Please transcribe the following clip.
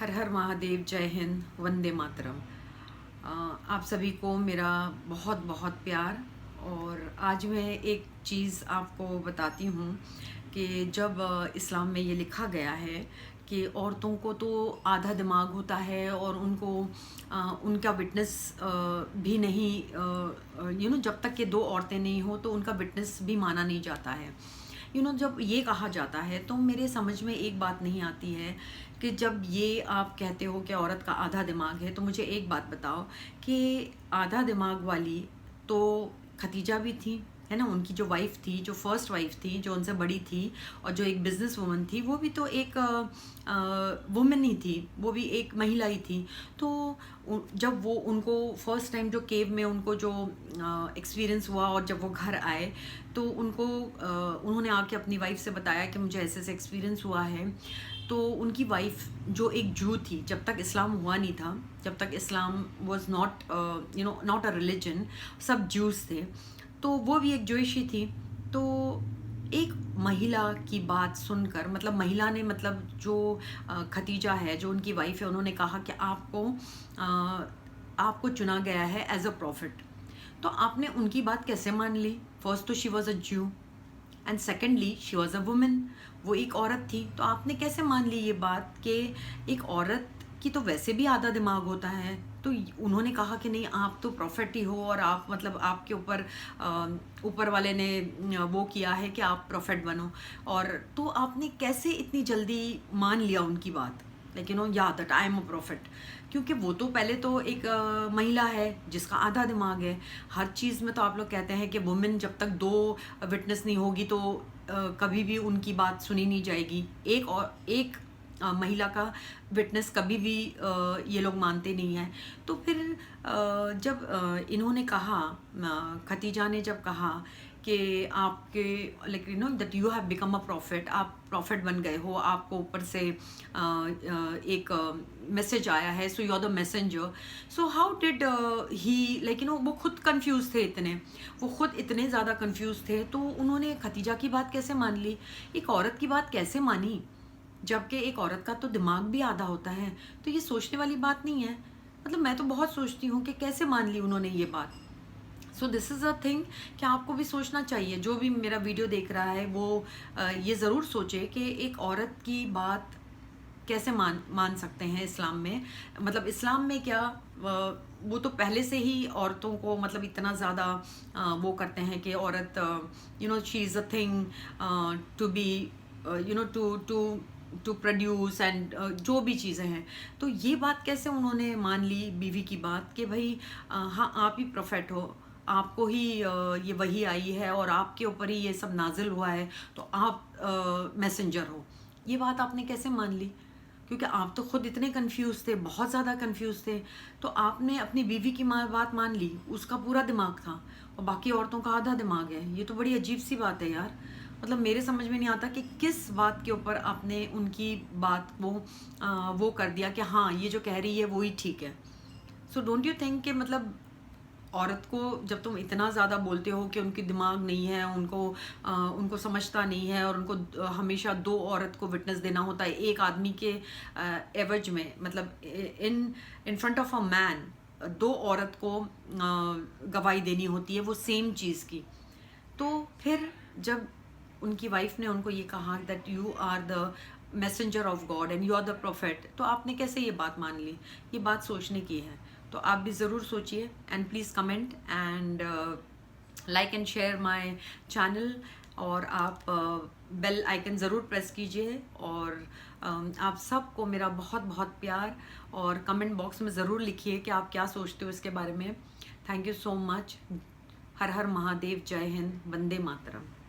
हर हर महादेव, जय हिंद, वंदे मातरम। आप सभी को मेरा बहुत बहुत प्यार। और आज मैं एक चीज़ आपको बताती हूँ कि जब इस्लाम में ये लिखा गया है कि औरतों को तो आधा दिमाग होता है और उनको उनका विटनेस भी नहीं, जब तक कि दो औरतें नहीं हो तो उनका विटनेस भी माना नहीं जाता है। जब ये कहा जाता है तो मेरे समझ में एक बात नहीं आती है कि जब ये आप कहते हो कि औरत का आधा दिमाग है, तो मुझे एक बात बताओ कि आधा दिमाग वाली तो खतीजा भी थी, है ना। उनकी जो वाइफ थी, जो फर्स्ट वाइफ थी, जो उनसे बड़ी थी और जो एक बिजनेस वुमन थी, वो भी तो एक वुमेन ही थी, वो भी एक महिला ही थी। तो जब वो उनको फर्स्ट टाइम जो केव में उनको जो एक्सपीरियंस हुआ और जब वो घर आए तो उन्होंने आके अपनी वाइफ से बताया कि मुझे ऐसे ऐसे एक्सपीरियंस हुआ है। तो उनकी वाइफ जो एक जू थी, जब तक इस्लाम हुआ नहीं था, जब तक Islam was not not a religion, सब जूस थे, तो वो भी एक जूइश ही थी। तो एक महिला की बात सुनकर, मतलब महिला ने, मतलब जो खतीजा है, जो उनकी वाइफ है, उन्होंने कहा कि आपको चुना गया है एज अ प्रॉफिट। तो आपने उनकी बात कैसे मान ली? फर्स्ट तो शी वॉज अ ज्यू and secondly she was a women, वो एक औरत थी। तो आपने कैसे मान ली ये बात कि एक औरत की तो वैसे भी आधा दिमाग होता है? तो उन्होंने कहा कि नहीं, आप तो प्रॉफिट ही हो और आप, मतलब आपके ऊपर ऊपर वाले ने वो किया है कि आप प्रॉफिट बनो। और तो आपने कैसे इतनी जल्दी मान लिया उनकी बात, लाइक या that I am a profit? क्योंकि वो तो पहले तो एक महिला है जिसका आधा दिमाग है। हर चीज़ में तो आप लोग कहते हैं कि वुमेन जब तक दो विटनेस नहीं होगी तो कभी भी उनकी बात सुनी नहीं जाएगी। एक महिला का विटनेस कभी भी ये लोग मानते नहीं हैं। तो फिर जब इन्होंने कहा, खतीजा ने जब कहा कि आपके, like that you have become a profit, आप प्रॉफिट बन गए हो, आपको ऊपर से एक मैसेज आया है, so you are the messenger. So how did he, like वो खुद कंफ्यूज थे इतने, वो खुद इतने ज़्यादा कंफ्यूज थे। तो उन्होंने खतीजा की बात कैसे मान ली, एक औरत की बात कैसे मानी, जबकि एक औरत का तो दिमाग भी आधा होता है? तो ये सोचने वाली बात नहीं है। मतलब मैं तो बहुत सोचती हूँ कि कैसे मान ली उन्होंने ये बात। So this is a thing कि आपको भी सोचना चाहिए। जो भी मेरा वीडियो देख रहा है वो ये ज़रूर सोचे कि एक औरत की बात कैसे मान मान सकते हैं इस्लाम में। मतलब इस्लाम में क्या, वो तो पहले से ही औरतों को, मतलब इतना ज़्यादा वो करते हैं कि औरत, she is a thing to be, to to produce and जो भी चीज़ें हैं। तो ये बात कैसे उन्होंने मान ली बीवी की बात कि भाई हाँ, आप ही प्रोफेट हो, आपको ही ये वही आई है और आपके ऊपर ही ये सब नाजिल हुआ है, तो आप मैसेंजर हो। ये बात आपने कैसे मान ली? क्योंकि आप तो खुद इतने कंफ्यूज थे, बहुत ज़्यादा कंफ्यूज थे। तो आपने अपनी बीवी की बात मान ली, उसका पूरा दिमाग था और बाकी औरतों का आधा दिमाग है। ये तो बड़ी अजीब सी बात है यार। मतलब मेरे समझ में नहीं आता कि किस बात के ऊपर आपने उनकी बात को वो कर दिया कि हाँ, ये जो कह रही है वो ही ठीक है। सो डोंट यू थिंक कि, मतलब औरत को जब तुम इतना ज़्यादा बोलते हो कि उनकी दिमाग नहीं है, उनको समझता नहीं है और उनको हमेशा दो औरत को विटनेस देना होता है एक आदमी के एवज में, मतलब in in front of a man दो औरत को गवाही देनी होती है वो सेम चीज़ की। तो फिर जब उनकी वाइफ ने उनको ये कहा that you are the messenger of God and you are the prophet, तो आपने कैसे ये बात मान ली? ये बात सोचने की है। तो आप भी ज़रूर सोचिए and please comment and like and share my channel. और आप बेल आइकन ज़रूर प्रेस कीजिए। और आप सबको मेरा बहुत बहुत प्यार। और कमेंट बॉक्स में ज़रूर लिखिए कि आप क्या सोचते हो इसके बारे में। Thank you so much. हर हर महादेव, जय हिंद, वंदे मातरम।